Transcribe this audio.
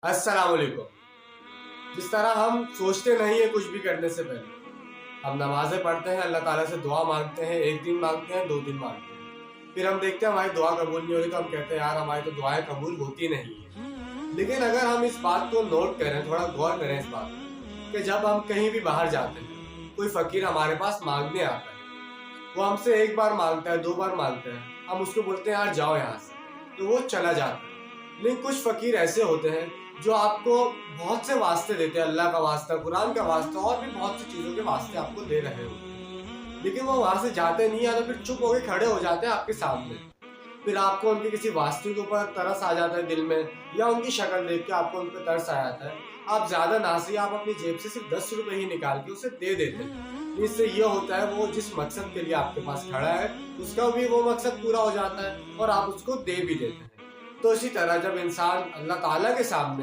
السلام علیکم۔ جس طرح ہم سوچتے نہیں ہیں کچھ بھی کرنے سے پہلے، ہم نمازیں پڑھتے ہیں، اللہ تعالیٰ سے دعا مانگتے ہیں، 1 دن مانگتے ہیں، 2 دن مانگتے ہیں، پھر ہم دیکھتے ہیں ہماری دعا قبول نہیں ہوئی تو ہم کہتے ہیں یار ہماری تو دعائیں قبول ہوتی نہیں ہیں۔ لیکن اگر ہم اس بات کو نوٹ کریں، تھوڑا غور کریں اس بات پر کہ جب ہم کہیں بھی باہر جاتے ہیں، کوئی فقیر ہمارے پاس مانگنے آتا ہے، وہ ہم سے 1 بار مانگتا ہے، 2 بار مانگتا ہے، ہم اس کو بولتے ہیں یار جاؤ یہاں سے، تو وہ چلا جاتا ہے۔ لیکن کچھ فقیر ایسے ہوتے ہیں جو آپ کو بہت سے واسطے دیتے ہیں، اللہ کا واسطہ، قرآن کا واسطہ، اور بھی بہت سی چیزوں کے واسطے آپ کو دے رہے ہوتے ہیں، لیکن وہ وہاں سے جاتے نہیں ہیں، تو پھر چپ ہو کے کھڑے ہو جاتے ہیں آپ کے سامنے۔ پھر آپ کو ان کے کسی واسطے کے اوپر ترس آ جاتا ہے دل میں، یا ان کی شکل دیکھ کے آپ کو ان پہ ترس آ جاتا ہے، آپ زیادہ ناصحی، آپ اپنی جیب سے صرف 10 روپے ہی نکال کے اسے دے دیتے ہیں۔ اس سے یہ ہوتا ہے وہ جس مقصد کے لیے آپ کے پاس کھڑا ہے اس کا بھی وہ مقصد پورا ہو جاتا ہے اور آپ اس کو دے بھی دیتے ہیں۔ تو اسی طرح جب انسان اللہ تعالیٰ کے سامنے